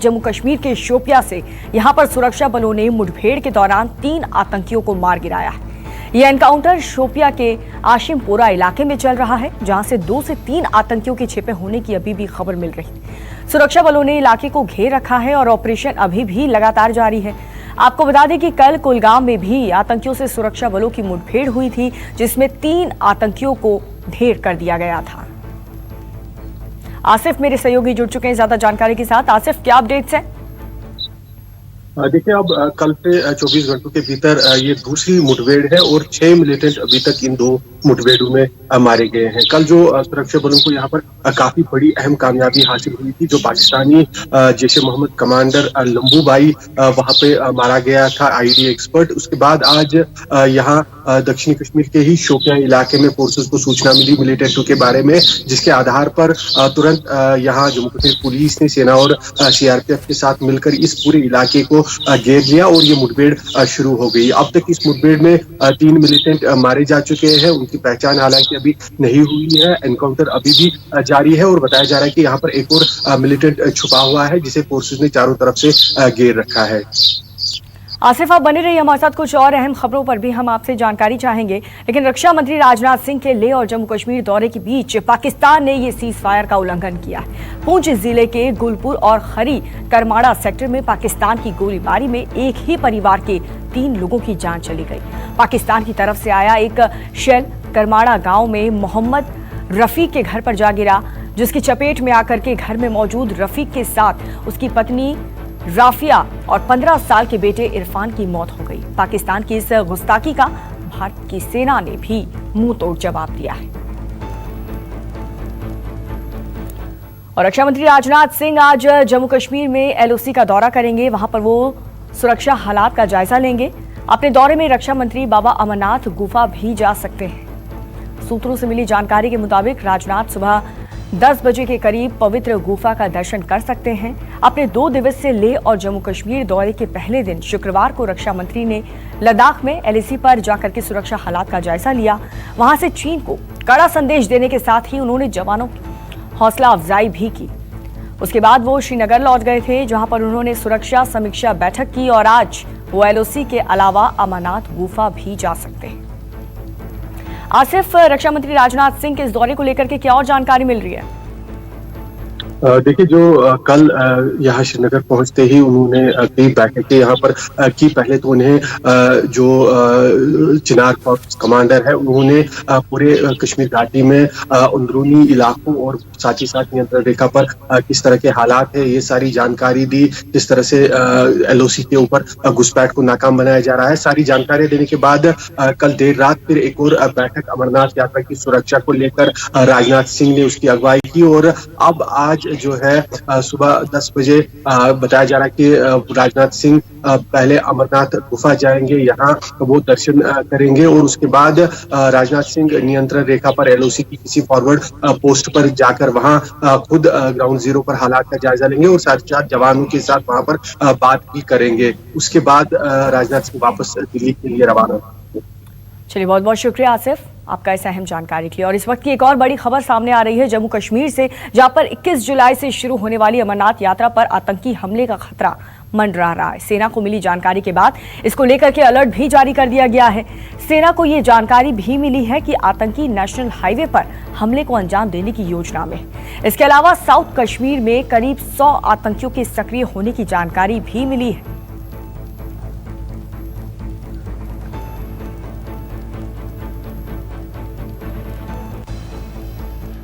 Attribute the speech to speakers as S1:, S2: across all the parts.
S1: जम्मू कश्मीर के शोपिया से यहां पर सुरक्षा बलों ने मुठभेड़ के दौरान 3 आतंकियों को मार गिराया है। यह एनकाउंटर शोपिया के आशिमपोरा इलाके में चल रहा है, जहां से 2 से 3 आतंकियों के छिपे होने की अभी भी खबर मिल रही। सुरक्षा बलों ने इलाके को घेर रखा है और ऑपरेशन अभी भी लगातार जारी है। आपको बता दें कि कल कुलगाम में भी आतंकियों से सुरक्षा बलों की मुठभेड़ हुई थी, जिसमें 3 आतंकियों को ढेर कर दिया गया था। आसिफ मेरे सहयोगी जुड़ चुके हैं ज्यादा जानकारी के साथ। आसिफ, क्या अपडेट्स हैं?
S2: देखिए, अब कल से 24 घंटों के भीतर ये दूसरी मुठभेड़ है और 6 मिलिटेंट अभी तक इन 2 मुठभेड़ों में मारे गए हैं। कल जो सुरक्षा बलों को यहाँ पर काफी बड़ी अहम कामयाबी हासिल हुई थी, जो पाकिस्तानी जैश ए मोहम्मद कमांडर लंबू भाई वहां पे मारा गया था, आईडी एक्सपर्ट। उसके बाद आज यहाँ दक्षिणी कश्मीर के ही शोपियां इलाके में फोर्सेस को सूचना मिली मिलिटेंटों के बारे में, जिसके आधार पर तुरंत यहाँ जम्मू कश्मीर पुलिस ने, सेना और सीआरपीएफ के साथ मिलकर इस पूरे इलाके को घेर लिया और ये मुठभेड़ शुरू हो गई। अब तक इस मुठभेड़ में 3 मिलिटेंट मारे जा चुके हैं। उनकी पहचान हालांकि अभी नहीं हुई है। एनकाउंटर अभी भी जारी है और बताया जा रहा है कि यहाँ पर एक और मिलिटेंट छुपा हुआ है, जिसे फोर्सेस ने चारों तरफ से घेर रखा है।
S1: आसिफ, आप बने रहिए हमारे साथ, कुछ और अहम खबरों पर भी हम आपसे जानकारी चाहेंगे। लेकिन रक्षा मंत्री राजनाथ सिंह के लेह और जम्मू कश्मीर दौरे के बीच पाकिस्तान ने ये सीज फायर का उल्लंघन किया है। पुंछ जिले के गुलपुर और खरी करमाड़ा सेक्टर में पाकिस्तान की गोलीबारी में एक ही परिवार के 3 लोगों की जान चली गई। पाकिस्तान की तरफ से आया एक शेल करमाड़ा गांव में मोहम्मद रफीक के घर पर जा गिरा, जिसकी चपेट में आकर के घर में मौजूद रफीक के साथ उसकी पत्नी राफिया और 15 साल के बेटे इरफान की मौत हो गई। पाकिस्तान की इस गुस्ताखी का भारत की सेना ने भी मुंह तोड़ जवाब दिया है। और रक्षा मंत्री राजनाथ सिंह आज जम्मू कश्मीर में एलओसी का दौरा करेंगे। वहां पर वो सुरक्षा हालात का जायजा लेंगे। अपने दौरे में रक्षा मंत्री बाबा अमरनाथ गुफा भी जा सकते हैं। सूत्रों से मिली जानकारी के मुताबिक राजनाथ सुबह 10 बजे के करीब पवित्र गुफा का दर्शन कर सकते हैं। अपने 2 दिवसीय लेह और जम्मू कश्मीर दौरे के पहले दिन शुक्रवार को रक्षा मंत्री ने लद्दाख में एलएसी पर जाकर के सुरक्षा हालात का जायजा लिया। वहां से चीन को कड़ा संदेश देने के साथ ही उन्होंने जवानों की हौसला अफजाई भी की। उसके बाद वो श्रीनगर लौट गए थे, जहां पर उन्होंने सुरक्षा समीक्षा बैठक की और आज वो एलओसी के अलावा अमरनाथ गुफा भी जा सकते हैं। आसिफ, रक्षा मंत्री राजनाथ सिंह के इस दौरे को लेकर के क्या और जानकारी मिल रही है?
S2: देखिए, जो कल यहाँ श्रीनगर पहुंचते ही उन्होंने कई बैठकें यहाँ पर की। पहले तो उन्हें जो चिनार कॉर्प्स कमांडर है, उन्होंने पूरे कश्मीर घाटी में अंदरूनी इलाकों और साथ ही साथ नियंत्रण रेखा पर किस तरह के हालात है, ये सारी जानकारी दी। किस तरह से एलओसी के ऊपर घुसपैठ को नाकाम बनाया जा रहा है, सारी जानकारी देने के बाद कल देर रात फिर एक और बैठक अमरनाथ यात्रा की सुरक्षा को लेकर राजनाथ सिंह ने उसकी अगुवाई की। और अब आज जो है सुबह 10 बजे बताया जा रहा है कि राजनाथ सिंह पहले अमरनाथ गुफा जाएंगे, यहाँ वो दर्शन करेंगे और उसके बाद राजनाथ सिंह नियंत्रण रेखा पर एलओसी की किसी फॉरवर्ड पोस्ट पर जाकर वहां खुद ग्राउंड जीरो पर हालात का जायजा लेंगे और साथ साथ जवानों के साथ वहां पर बात भी करेंगे। उसके बाद राजनाथ सिंह वापस दिल्ली के लिए रवाना होंगे।
S1: चलिए, बहुत बहुत शुक्रिया आसिफ आपका इस अहम जानकारी के लिए। और इस वक्त की एक और बड़ी खबर सामने आ रही है जम्मू कश्मीर से, जहां पर 21 जुलाई से शुरू होने वाली अमरनाथ यात्रा पर आतंकी हमले का खतरा मंडरा रहा है। सेना को मिली जानकारी के बाद इसको लेकर के अलर्ट भी जारी कर दिया गया है। सेना को ये जानकारी भी मिली है कि आतंकी नेशनल हाईवे पर हमले को अंजाम देने की योजना में है। इसके अलावा साउथ कश्मीर में करीब 100 आतंकियों के सक्रिय होने की जानकारी भी मिली है।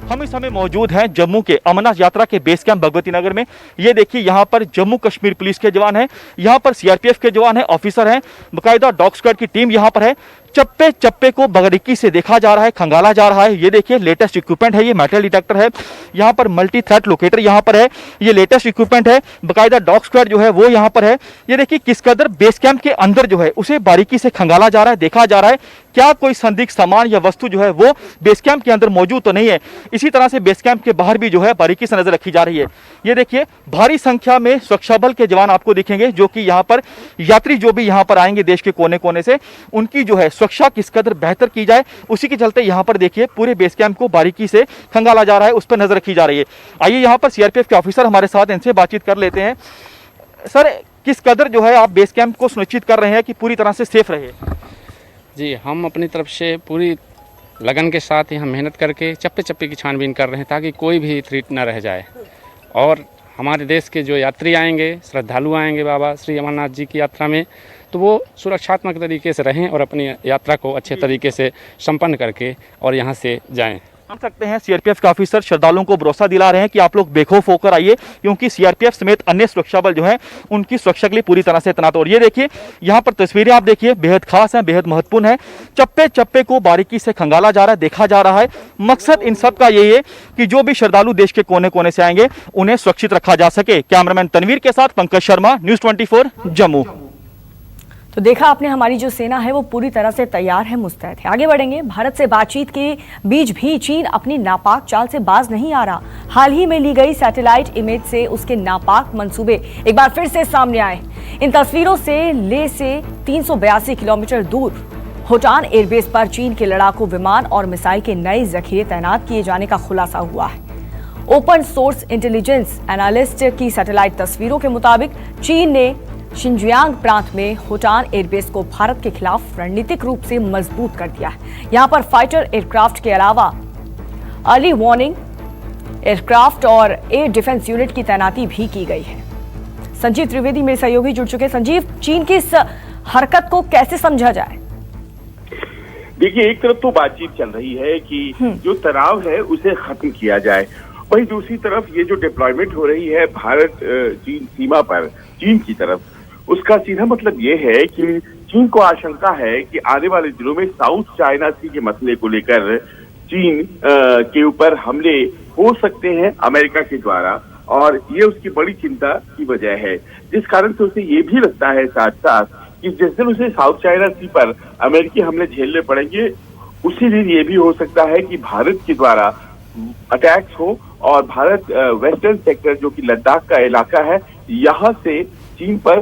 S3: हम इस समय मौजूद हैं जम्मू के अमरनाथ यात्रा के बेस कैंप भगवती नगर में। ये देखिए, यहाँ पर जम्मू कश्मीर पुलिस के जवान हैं, यहाँ पर सीआरपीएफ के जवान हैं, ऑफिसर हैं, बाकायदा डॉग स्क्वाड की टीम यहाँ पर है। चप्पे चप्पे को बारीकी से देखा जा रहा है, खंगाला जा रहा है। ये देखिए, लेटेस्ट इक्विपमेंट है, ये मेटल डिटेक्टर है, यहाँ पर मल्टी थ्रेट लोकेटर यहाँ पर है, ये लेटेस्ट इक्विपमेंट है। बाकायदा डॉग स्क्वाड जो है वो यहाँ पर है। ये देखिए किस कदर बेस कैंप के अंदर जो है उसे बारीकी से खंगाला जा रहा है, देखा जा रहा है क्या कोई संदिग्ध सामान या वस्तु जो है वो बेस कैंप के अंदर मौजूद तो नहीं है। इसी तरह से बेस कैंप के बाहर भी जो है बारीकी से नजर रखी जा रही है। ये देखिए, भारी संख्या में सुरक्षा बल के जवान आपको दिखेंगे, जो कि यहाँ पर यात्री जो भी यहाँ पर आएंगे देश के कोने कोने से, उनकी जो है सुरक्षा किस कदर बेहतर की जाए, उसी के चलते यहाँ पर देखिए पूरे बेस कैंप को बारीकी से खंगाला जा रहा है, उस पर नजर रखी जा रही है। आइए यहाँ पर सीआरपीएफ के ऑफिसर हमारे साथ, इनसे बातचीत कर लेते हैं। सर, किस कदर जो है आप बेस कैंप को सुनिश्चित कर रहे हैं कि पूरी तरह से सेफ रहे?
S4: जी, हम अपनी तरफ से पूरी लगन के साथ यहाँ मेहनत करके चप्पे चप्पे की छानबीन कर रहे हैं ताकि कोई भी थ्रेट न रह जाए। और हमारे देश के जो यात्री आएंगे, श्रद्धालु आएंगे बाबा श्री अमरनाथ जी की यात्रा में, तो वो सुरक्षात्मक तरीके से रहें और अपनी यात्रा को अच्छे तरीके से संपन्न करके और यहाँ से जाएं।
S3: हम सकते हैं सीआरपीएफ के ऑफिसर श्रद्धालुओं को भरोसा दिला रहे हैं कि आप लोग बेखौफ होकर आइए, क्योंकि सीआरपीएफ समेत अन्य सुरक्षा बल जो है उनकी सुरक्षा के लिए पूरी तरह से तैनात। और ये देखिए यहाँ पर तस्वीरें आप देखिए, बेहद खास हैं, बेहद महत्वपूर्ण है। चप्पे चप्पे को बारीकी से खंगाला जा रहा है, देखा जा रहा है। मकसद इन सब का यही है कि जो भी श्रद्धालु देश के कोने कोने से आएंगे उन्हें सुरक्षित रखा जा सके। कैमरामैन तनवीर के साथ पंकज शर्मा, न्यूज़ 24 जम्मू।
S1: तो देखा आपने, हमारी जो सेना है वो पूरी तरह से तैयार है, मुस्तैद है। आगे बढ़ेंगे। भारत से बातचीत के बीच भी चीन अपनी नापाक चाल से बाज नहीं आ रहा। हाल ही में ली गई सैटेलाइट इमेज से उसके नापाक मंसूबे एक बार फिर से सामने आए। इन तस्वीरों से लेह से 382 किलोमीटर दूर होटान एयरबेस पर चीन के लड़ाकू विमान और मिसाइल के नए जखीरे तैनात किए जाने का खुलासा हुआ है। ओपन सोर्स इंटेलिजेंस एनालिस्ट की सैटेलाइट तस्वीरों के मुताबिक चीन ने शिनजियांग प्रांत में होटान एयरबेस को भारत के खिलाफ रणनीतिक रूप से मजबूत कर दिया है। यहां पर फाइटर एयरक्राफ्ट के अलावा अर्ली वार्निंग एयरक्राफ्ट और एयर डिफेंस यूनिट की तैनाती भी की गई है। संजीव त्रिवेदी मेरे सहयोगी जुड़ चुके हैं। संजीव, चीन की इस हरकत को कैसे समझा जाए?
S5: देखिए, एक तरफ तो बातचीत चल रही है कि जो तनाव है उसे खत्म किया जाए, वहीं दूसरी तरफ ये जो डिप्लॉयमेंट हो रही है भारत चीन सीमा पर चीन की तरफ, उसका सीधा मतलब ये है कि चीन को आशंका है कि आने वाले दिनों में साउथ चाइना सी के मसले को लेकर चीन के ऊपर हमले हो सकते हैं अमेरिका के द्वारा, और ये उसकी बड़ी चिंता की वजह है, जिस कारण से उसे ये भी लगता है साथ साथ कि जिस दिन उसे साउथ चाइना सी पर अमेरिकी हमले झेलने पड़ेंगे, उसी दिन ये भी हो सकता है कि भारत के द्वारा अटैक्स हो और भारत वेस्टर्न सेक्टर जो कि लद्दाख का इलाका है, यहाँ से चीन पर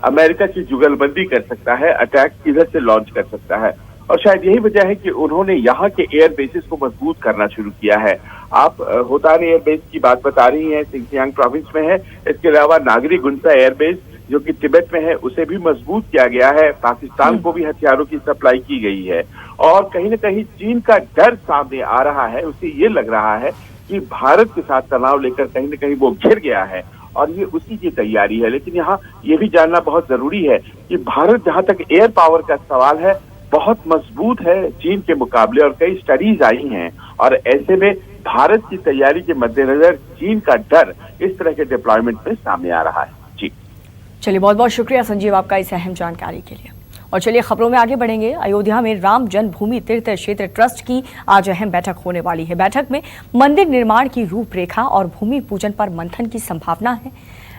S5: अमेरिका की जुगलबंदी कर सकता है, अटैक इधर से लॉन्च कर सकता है। और शायद यही वजह है कि उन्होंने यहाँ के एयर बेसिस को मजबूत करना शुरू किया है। आप होटान एयर बेस की बात बता रही हैं, शिनजियांग प्रोविंस में है। इसके अलावा नागरी गुंसा एयर बेस जो कि तिब्बत में है, उसे भी मजबूत किया गया है। पाकिस्तान को भी हथियारों की सप्लाई की गई है और कहीं न कहीं चीन का डर सामने आ रहा है। उसे ये लग रहा है कि भारत के साथ तनाव लेकर कहीं न कहीं वो घिर गया है और ये उसी की तैयारी है। लेकिन यहाँ ये भी जानना बहुत जरूरी है कि भारत, जहाँ तक एयर पावर का सवाल है, बहुत मजबूत है चीन के मुकाबले, और कई स्टडीज आई हैं, और ऐसे में भारत की तैयारी के मद्देनजर चीन का डर इस तरह के डिप्लॉयमेंट में सामने आ रहा है। जी
S1: चलिए, बहुत बहुत शुक्रिया संजीव आपका इस अहम जानकारी के लिए। और चलिए खबरों में आगे बढ़ेंगे। अयोध्या में राम जन्मभूमि तीर्थ क्षेत्र ट्रस्ट की आज अहम बैठक होने वाली है। बैठक में मंदिर निर्माण की रूपरेखा और भूमि पूजन पर मंथन की संभावना है।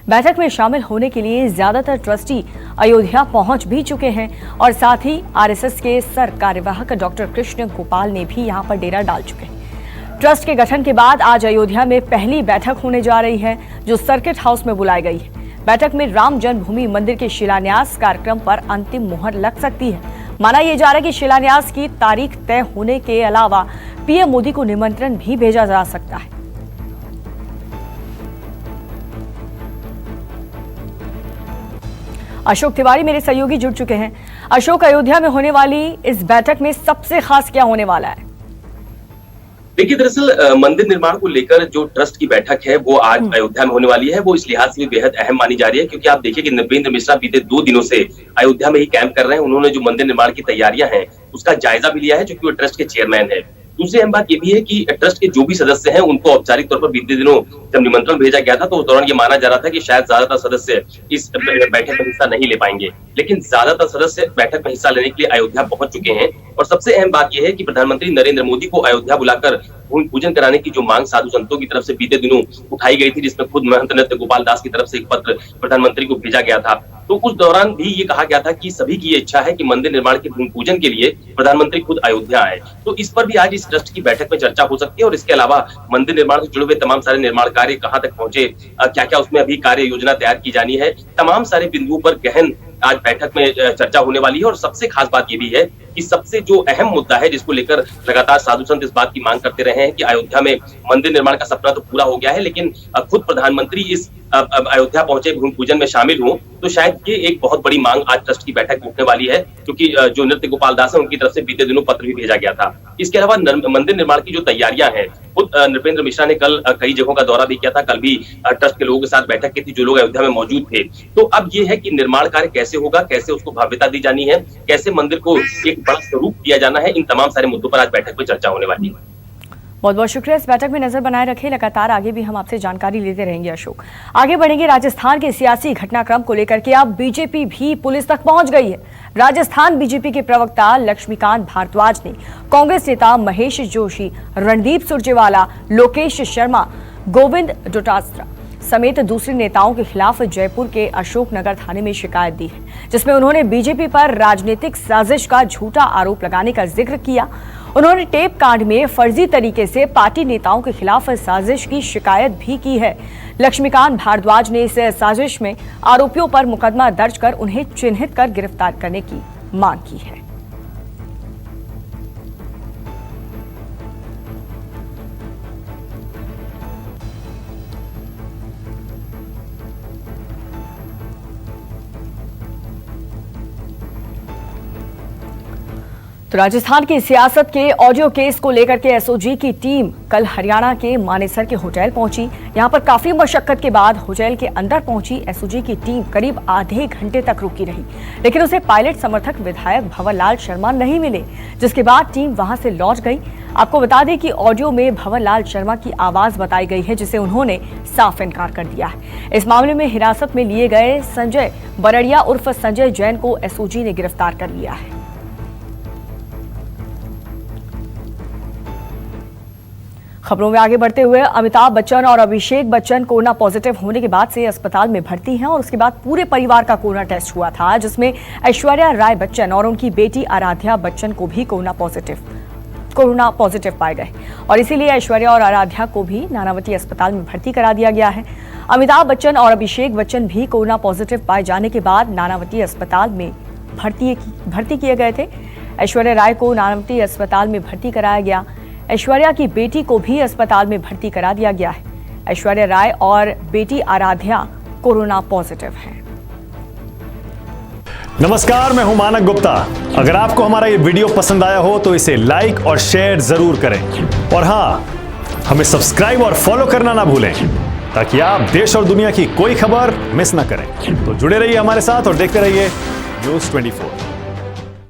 S1: बैठक में शामिल होने के लिए ज्यादातर ट्रस्टी अयोध्या पहुंच भी चुके हैं और साथ ही आरएसएस के सर कार्यवाहक डॉक्टर कृष्ण गोपाल ने भी यहां पर डेरा डाल चुके हैं। ट्रस्ट के गठन के बाद आज अयोध्या में पहली बैठक होने जा रही है, जो सर्किट हाउस में बुलाई गई है। बैठक में राम जन्मभूमि मंदिर के शिलान्यास कार्यक्रम पर अंतिम मुहर लग सकती है। माना यह जा रहा है कि शिलान्यास की तारीख तय होने के अलावा पीएम मोदी को निमंत्रण भी भेजा जा सकता है। अशोक तिवारी मेरे सहयोगी जुड़ चुके हैं। अशोक, अयोध्या में होने वाली इस बैठक में सबसे खास क्या होने वाला है?
S6: देखिए, दरअसल मंदिर निर्माण को लेकर जो ट्रस्ट की बैठक है वो आज अयोध्या में होने वाली है। वो इस लिहाज से भी बेहद अहम मानी जा रही है क्योंकि आप देखिए कि नृपेंद्र मिश्रा बीते 2 दिनों से अयोध्या में ही कैंप कर रहे हैं। उन्होंने जो मंदिर निर्माण की तैयारियां हैं उसका जायजा भी लिया है, क्योंकि वो ट्रस्ट के चेयरमैन है। दूसरी अहम बात यह भी है कि ट्रस्ट के जो भी सदस्य हैं उनको औपचारिक तौर पर बीते दिनों जब निमंत्रण भेजा गया था तो उस दौरान ये माना जा रहा था कि शायद ज्यादातर सदस्य इस बैठक में हिस्सा नहीं ले पाएंगे, लेकिन ज्यादातर सदस्य बैठक में हिस्सा लेने के लिए अयोध्या पहुंच चुके हैं। और सबसे अहम बात यह है कि प्रधानमंत्री नरेंद्र मोदी को अयोध्या बुलाकर भूमि पूजन कराने की जो मांग साधु संतों की तरफ से बीते दिनों उठाई गई थी, जिसमें खुद महंत नृत्य गोपाल दास की तरफ से एक पत्र प्रधानमंत्री को भेजा गया था, तो उस दौरान भी ये कहा गया था कि सभी की ये इच्छा है कि मंदिर निर्माण के भूमि पूजन के लिए प्रधानमंत्री खुद अयोध्या आए। तो इस पर भी आज इस ट्रस्ट की बैठक में चर्चा हो सकती है। और इसके अलावा मंदिर निर्माण से जुड़े हुए तमाम सारे निर्माण कार्य कहां तक पहुंचे, क्या क्या उसमें अभी कार्य योजना तैयार की जानी है, तमाम सारे बिंदुओं पर गहन आज बैठक में चर्चा होने वाली है। और सबसे खास बात ये भी है कि सबसे जो अहम मुद्दा है जिसको लेकर लगातार साधु संत इस बात की मांग करते रहे हैं कि अयोध्या में मंदिर निर्माण का सपना तो पूरा हो गया है, लेकिन खुद प्रधानमंत्री इस अयोध्या पहुंचे, भूमि पूजन में शामिल हों, तो शायद ये एक बहुत बड़ी मांग आज ट्रस्ट की बैठक में उठने वाली है। क्योंकि जो नृत्य गोपाल दास है उनकी तरफ से बीते दिनों पत्र भी भेजा गया था। इसके अलावा मंदिर निर्माण की जो तैयारियां हैं, खुद नृपेंद्र मिश्रा ने कल कई जगहों का दौरा भी किया था, कल भी ट्रस्ट के लोगों के साथ बैठक की थी जो लोग अयोध्या में मौजूद थे। तो अब ये है कि निर्माण कार्य कैसे होगा, कैसे उसको भव्यता दी जानी है, कैसे मंदिर को एक बड़ा स्वरूप दिया जाना है, इन तमाम सारे मुद्दों पर आज बैठक में चर्चा होने वाली है।
S1: बहुत बहुत शुक्रिया। इस बैठक में नजर बनाए रखें, लगातार आगे भी हम आपसे जानकारी लेते रहेंगे। अशोक, आगे बढ़ेंगे। राजस्थान के सियासी घटनाक्रम को लेकर के अब बीजेपी भी पुलिस तक पहुंच गई है। राजस्थान बीजेपी के प्रवक्ता लक्ष्मीकांत भारद्वाज ने कांग्रेस नेता महेश जोशी, रणदीप सुरजेवाला, लोकेश शर्मा, गोविंद डोटासरा समेत दूसरे नेताओं के खिलाफ जयपुर के अशोकनगर थाने में शिकायत दी है, जिसमें उन्होंने बीजेपी पर राजनीतिक साजिश का झूठा आरोप लगाने का जिक्र किया। उन्होंने टेप कांड में फर्जी तरीके से पार्टी नेताओं के खिलाफ साजिश की शिकायत भी की है। लक्ष्मीकांत भारद्वाज ने इस साजिश में आरोपियों पर मुकदमा दर्ज कर उन्हें चिन्हित कर गिरफ्तार करने की मांग की है। तो राजस्थान की सियासत के ऑडियो केस को लेकर के एसओजी की टीम कल हरियाणा के मानेसर के होटल पहुंची। यहां पर काफी मशक्कत के बाद होटल के अंदर पहुंची एसओजी की टीम करीब आधे घंटे तक रुकी रही, लेकिन उसे पायलट समर्थक विधायक भंवर लाल शर्मा नहीं मिले, जिसके बाद टीम वहां से लौट गई। आपको बता दें कि ऑडियो में भंवर लाल शर्मा की आवाज बताई गई है, जिसे उन्होंने साफ इनकार कर दिया है। इस मामले में हिरासत में लिए गए संजय बरड़िया उर्फ संजय जैन को एसओजी ने गिरफ्तार कर लिया है। खबरों में आगे बढ़ते हुए अमिताभ बच्चन और अभिषेक बच्चन कोरोना पॉजिटिव होने के बाद से अस्पताल में भर्ती हैं और उसके बाद पूरे परिवार का कोरोना टेस्ट हुआ था, जिसमें ऐश्वर्या राय बच्चन और उनकी बेटी आराध्या बच्चन को भी कोरोना पॉजिटिव पाए गए और इसीलिए ऐश्वर्या और आराध्या को भी नानावती अस्पताल में भर्ती करा दिया गया है। अमिताभ बच्चन और अभिषेक बच्चन भी कोरोना पॉजिटिव पाए जाने के बाद नानावती अस्पताल में भर्ती किए गए थे। ऐश्वर्या राय को नानावती अस्पताल में भर्ती कराया गया। ऐश्वर्या की बेटी को भी अस्पताल में भर्ती करा दिया गया है। ऐश्वर्या राय और बेटी आराध्या कोरोना पॉजिटिव हैं।
S7: नमस्कार, मैं हूं मानक गुप्ता। अगर आपको हमारा ये वीडियो पसंद आया हो तो इसे लाइक और शेयर जरूर करें और हाँ, हमें सब्सक्राइब और फॉलो करना ना भूलें ताकि आप देश और दुनिया की कोई खबर मिस ना करें। तो जुड़े रहिए हमारे साथ और देखते रहिए न्यूज़ 24।